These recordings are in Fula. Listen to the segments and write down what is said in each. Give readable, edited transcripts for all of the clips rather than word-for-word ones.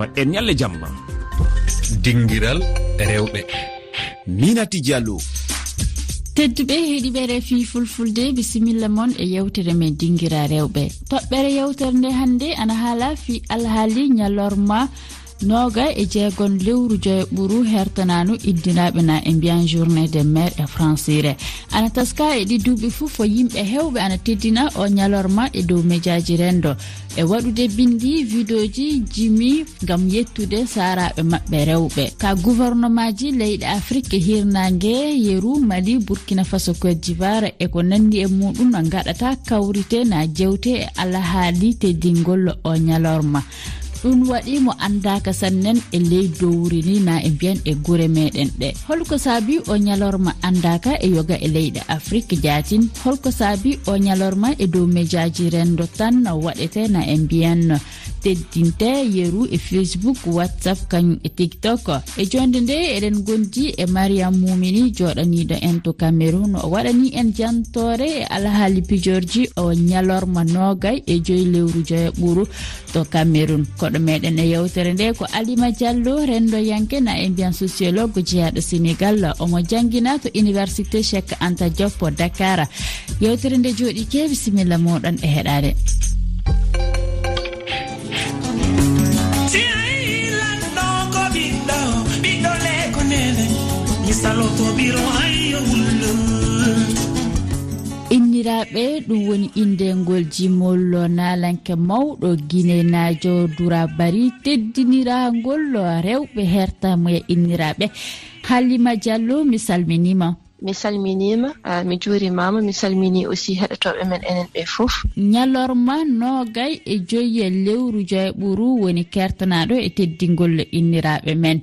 waɗɗen nyalle jamma. Dingiral rewɓe. Minati Diallo. Tedduɓe heeɗiɓe RFI fulfulde bisimilla mon e yewtere men dingira rewɓe. Toɓɓere yewtere nde hannde ana haala fi alhaali ñalorma noga e jeegon lewru joye ɓuru hertananu iddinaɓe na e mbiyan journée des mères e françire ana taska e ɗi duuɓi fuu fo yimɓe hewɓe ana teddina o ñalorma e dow médiaji rendo e waɗude bindi vidéoji jimi gam yettude saraɓe maɓɓe rewɓe ka gouvernement ji leyɗe afrique hirnangue yeru mali burkina faso côte d'ivoire e ko nandi e muɗum no gaɗata kawrite na jewte e alahaali teddingol o ñalorma ɗum waɗi mo andaka sannen e ley dowri ni na e mbiyan e gure meɗen ɗe holko saabi o ñalorma andaka e yoga e leyɗe afrique jaatin holko saabi o ñalorma e dow médiaji rendo tan waɗete na e mbiyan teddinte yeru e facebook whatsapp kañum e tiktok e jonde nde eɗen gondi e mariam mumini joɗaniɗo en to cameroun o waɗani en jantore e alhaali pijorji o ñalorma nogay e joyi lewru joye ɓuru to cameroun koɗo meɗen e yewtere nde ko Alima Diallo rendo yanke na e mbiyan sociologue jeeyaɗo sénégal omo jangguina to université Cheikh Anta Diop Dakar yewtere nde jooɗi ke bisimilla moɗon e heɗade. Inniraɓe ɗum woni indengol jimol nalanke mawɗo guinenajo dura bari teddinirangol rewɓe hertamo e inniraɓe. Halima Diallo mi salminima. Mi salminima, mi juurimama, mi salmini aussi heɗotoɓe men enen ɓe fof. ñalorma nogay e joyi lewru joye ɓuru woni kertanaɗo e teddingol inniraɓe men.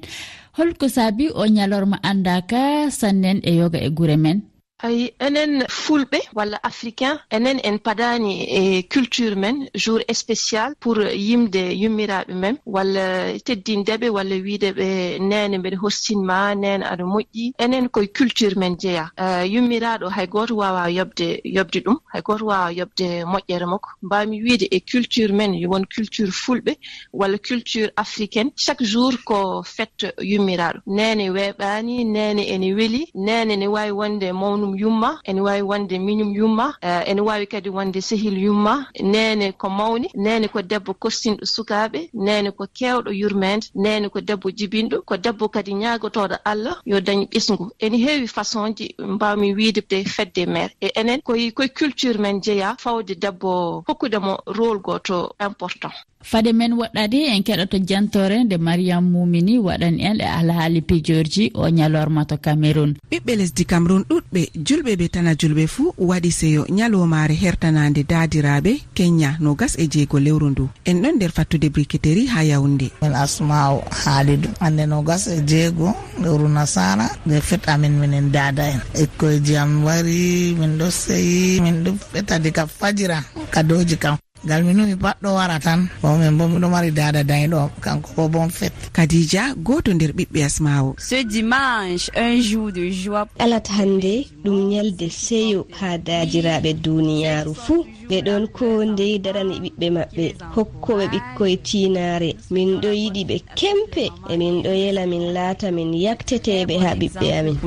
Holko saabi o ñalorma andaka sannen e yoga e gure men? Ay enen fulɓe walla africain enen en padani e culture men jour spécial pour yimde yummiraɓe men walla teddindeɓe walla wiideɓe nene mbeɗa hostinma nene aɗa moƴƴi enen koye culture men jeeya yummiraɗo hay goto wawa yobde ɗum hay goto wawa yobde moƴƴere makko mbami wiide e culture men won culture fulɓe walla culture africaine chaque jour ko fête yummiraɗo nene weeɓani nene ene weeli nene ne wawi wonde mawnum yumma ene wawi wonde miñum yumma ene wawi kadi wonde sehil yumma nene ko mawni nene ko debbo kostinɗo sukaɓe nene ko kewɗo yurmede nene ko debbo jibinɗo ko debbo kadi ñagotoɗo Allah yo dañ ɓesgu ene heewi façon ji mbawmi wiide de fête des mères e enen koye culture men jeeya fawde debbo hokkudemo rôle goto important. Fade men waɗade en keɗoto jantore nde Mariam Mumini waɗani en e alhaali pijorji o ñalorma to Cameroun. ɓiɓɓe lesdi Cameroun ɗuɗɓe julɓe be tana julɓe fuu waɗi seyo ñalomare hertanande dadiraɓe Kenya no gas e jeego lewru ndu en ɗon nder fattude briketeri ha Yaoundé. Min Asma'u Halidou ande no gas e jeego lewru nasara ɓe fet amin minen dada en ekkoyji am wari min ɗo seyi min ɗo fetade ka fajira kadoji kam gal minumi paɗɗo wara tan min bo miɗo mari dada dañɗo kanko ko bon fête. Khadija goto nder ɓiɓɓe Asma'u. Ce dimanche un jour de joie. alat hande ɗum ñalde seyo ha dadiraɓe duniyaru fuu ɓe ɗon ko ndey darani ɓiɓɓe maɓɓe hokkoɓe ɓikkoye tinare min ɗo yiɗi ɓe kempe e min ɗo yela min laata min yakteteɓe ha ɓiɓɓe amin.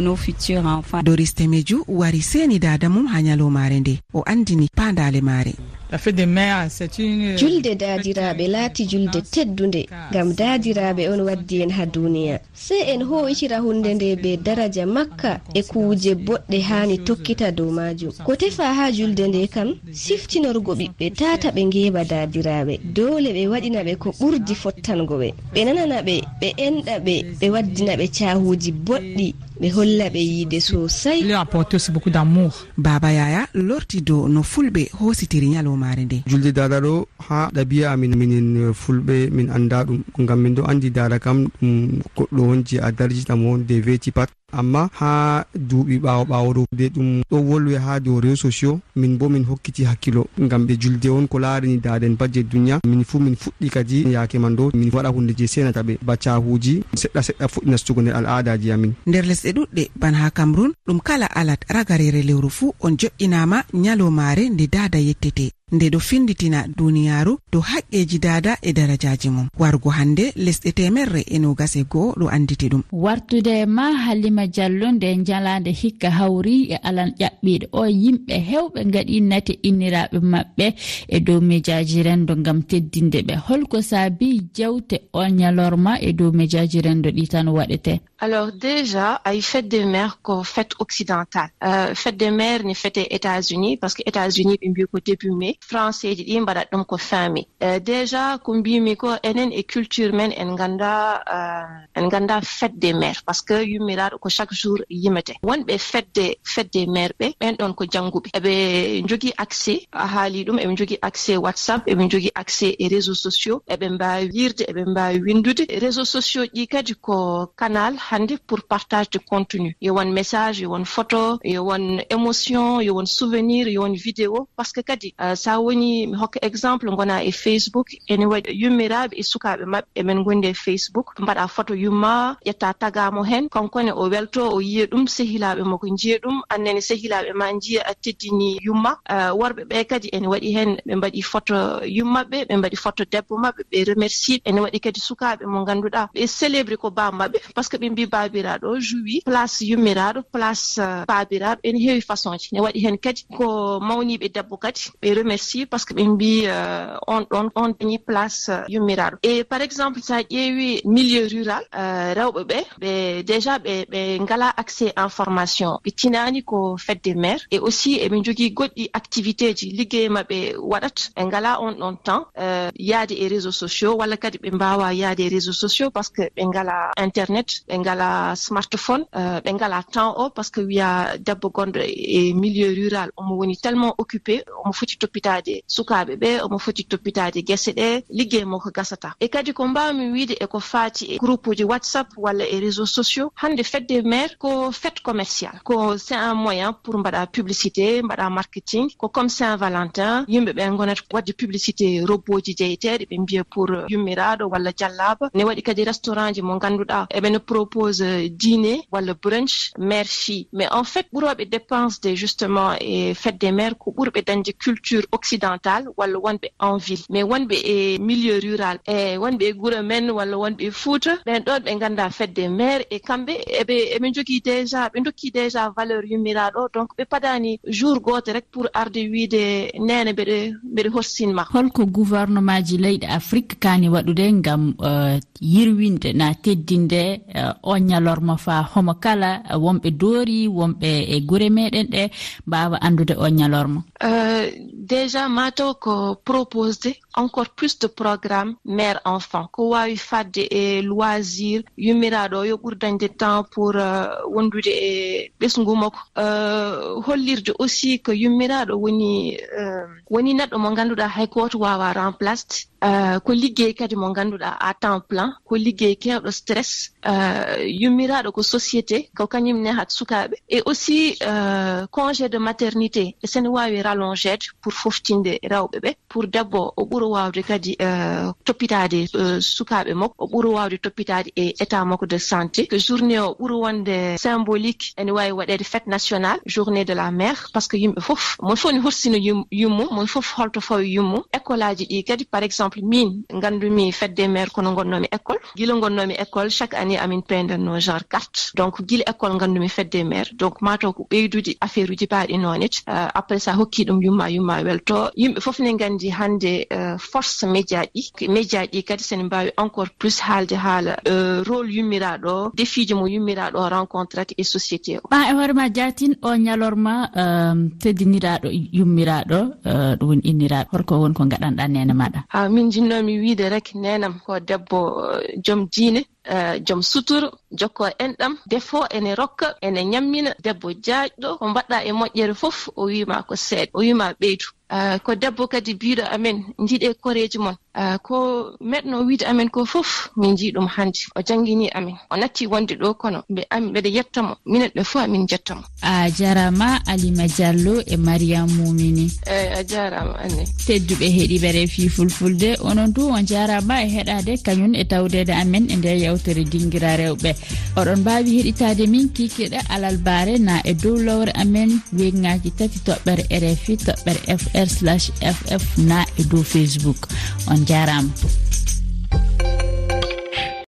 Doris Temeju wari seni dada mum ha ñalomare nde o andini pandale mare. julde dadiraɓe laati julde teddunde gam dadiraɓe on waddi en ha duniya se en hoytira hunde nde be daraja makka e kuuje boɗɗe hani tokkita dow majum ko tefa ha julde nde kam siftinorgo ɓiɓɓe tata ɓe ngeɓa dadiraɓe dole ɓe waɗinaɓe ko ɓurdi fottango ɓe nanana ɓe enɗa ɓe waddina ɓe cahuji boɗɗi ɓe holla ɓe yiide sosai. Baba Yaya lorti do no fulɓe hositiri ñalomare nde. julde dada ɗo ha ɗabi'a amin minin fulɓe min anda ɗum ngam min ɗo andi dada kam ɗum goɗɗo on je a darjitamo de veti pat amma ha duuɓi ɓawo ɗo de ɗum ɗo wolwe ha dow réseaux sociaux min bo min hokkiti hakkilo ngam ɓe julde on ko larini daden badje duniya min fu min fuɗɗi kadi yake man ɗo min waɗa hunde je senata ɓe baccahuji seɗɗa fuɗɗi nastugo nder al'adaji amin. Nder lesɗe ɗuɗɗe ban ha Cameroun ɗum kala alat ragarere lewru fu on joƴƴinama ñalomare nde dada yettete. nde ɗo finditina duniyaru dow haqqeji dada e darajaji mum. Wargo hande lesɗe 121 ɗo anditi ɗum. Wartude ma Halima Diallo nde jalande hikka hawri e alan ƴaɓɓiɗe o yimɓe hewɓe gaɗi nate inniraɓe maɓɓe e dow mejaji rendo gam teddinde ɓe. Holko saabi jewte o ñalorma e dow mejaji rendo ɗi tan waɗete? Alors déjà, ay fête des mères ko fête occidentale. Fête des mères ni fête États-Unis parce que États-Unis ɓe mbi ko début mai, français ji ɗi mbaɗat ɗum ko fin mai. Déjà ko mbimi ko enen e culture men en ganda fête des mères parce que yummiraɗo ko chaque jour yimete. Wonɓe fête des mères ɓe ɓen ɗon ko jangguɓe. Eɓe jogui accès a haali ɗum, eɓe jogui accès WhatsApp, eɓe jogui accès e réseaux sociaux, eɓe mbawi lirde, eɓe mbawi windude. Réseaux sociaux ɗi kadi ko canal hande pour partage de contenu. Yo won message, yo won photo, yo won émotion, yo won souvenir, yo won vidéo parce que kadi sa woni mi hokka exemple ngona e Facebook ene waɗi yummiraɓe e sukaɓe mabɓe emen gonde e Facebook mbaɗa photo yumma ƴetta tagamo hen konkone o welto o yiya ɗum sehilaɓe mako jiya ɗum annene sehilaɓe ma jiya a teddini yumma. Worɓe ɓe kadi ene waɗi hen ɓe mbaɗi photo yummaɓe, ɓe mbaɗi photo debbo mabɓe, ɓe remercie. Ene waɗi kadi sukaɓe mo ganduɗa ɓe célébrer ko bammaɓe parce que ɓe mbi babiraɗo jouit place yummiraɗo place babiraɗo ene heewi façon ji. Ne waɗi hen kadi ko mawniɓe debbo kadi ɓe remercie parce que ɓe mbi on dañi place yummiraɗo. Et par exemple sa ƴeewi milieu rural rewɓe ɓe déjà ɓe ngala accès information, ɓe tinani ko fête des mères et aussi eɓe jogui goɗɗi activité ji liggey maɓe waɗat ɓe ngala on ɗon temps yaade e réseaux sociaux walla kadi ɓe mbawa yaade e réseaux sociaux parce que ɓe ngala internet, ɓe ngala smartphone, ɓe ngala temps o parce que wiya debbo gonɗo e milieu rural omo woni tellement occupé, omo foti toppitade sukaɓe ɓe, omo foti toppitade guese ɗe, liggey mo ko gasata. E kadi ko mbawmi wiide e ko fati e groupe uji WhatsApp walla e réseaux sociaux hande fête des mères ko fête commerciale, ko c'est un moyen pour mbaɗa publicité, mbaɗa marketing, ko comme Saint-Valentin yimɓe ɓe gonat wadde publicité robboji jeeyeteɗe ɓe mbiya pour yummiraɗo walla jallaba. Ne waɗi kadi restaurant ji mo ganduɗa eɓe ne propose dîner walla brunch mère fille. Mais en fait ɓuroɓe dépense de justement e fête des mères ko ɓurɓe dañde culture occidentale walla wonɓe en ville. Mais wonɓe e milieu rural e wonɓe e guura men walla wonɓe e Fouta ɓen ɗon ɓe ganda fête des mères e kamɓe eɓe jogui déjà ɓe dokki déjà valeur yummiraɗo donc ɓe padani jour goto rek pour arde wiide nene mbeɗe horsinma. Holko gouvernement ji leyɗe Afrique kani waɗude gam yirwinde na teddinde o ñalorma fa homo kala wonɓe doori wonɓe e guure meɗen ɗe mbawa andude o ñalorma? Déjà mataw ko proposé encore plus de programme mère enfant ko wawi fadde e loisir yummiraɗo yo ɓuur dañde temps pour wondude e ɓesgu makko, hollirde aussi que yummiraɗo woni neɗɗo mo ganduɗa hay goto wawa remplace, ko liggey kadi mo ganduɗa à temps plein, ko liggey kewɗo stress, yummiraɗo ko société ko kañum nehat sukaɓe et aussi congé de maternité e sene wawi rallongede pour foftinde rewɓe ɓe pour debbo o ɓuura wawde kadi toppitade sukaɓe makko, o ɓuura wawde toppitade e état makko de santé, que journée o ɓuura wonde symbolique ene wawi waɗede fête nationale journée de la mère parce que yimɓe foof mon fof ne horsino yummum, mon fof holto fawi yummum. École aji ɗi kadi par exemple min gandumi fête des mères kono gonnomi école, guila gonnomi école chaque année amin pendanno genre carte, donc guila école gandumi fête des mères, donc mataw ko ɓeydude affaire uji baɗi nonit après ça hokki ɗum yumma welto. Yimɓe foof ne gandi hande force média ɗi kadi sene mbawi encore plus haalde haala rôle yummiraɗo, défi ji mo yummiraɗo rencontrate e société o. Ɓa e hoorema Diatine o ñalorma teddiniraɗo yummiraɗo ɗum woni inniraɗo, horko woni ko gaɗanɗa nene maɗa? Min jinnomi wiide rek nenam ko debbo joom diine, joom suturo, jokko enɗam, defo ene rokka ene ñammina, debbo jaajɗo, ko mbaɗɗa e moƴƴere foof o wima ko seeɗa, o wima ɓeydu. Ko debbo kadi biɗo amen jiiɗe koreji mon ko medno wiide amen ko fof min jii ɗum handi o jangini amin o natti wonde ɗo kono ɓeɗe yettamo minen ɓe fof amin jettamo. A jarama Alima Diallo e Mariam Mumini. A jarama anne. Tedduɓe heeɗiɓe RFI Fulfulde onon du on jarama e heɗade kañum e tawdede amen e nder yewtere dinguira rewɓe. Oɗon mbawi heɗitade min kikiɗe alalbare na e dow lowre amen weŋŋaji 3 toɓɓere RFI toɓɓere FR/FF na e dow Facebook. On jarama.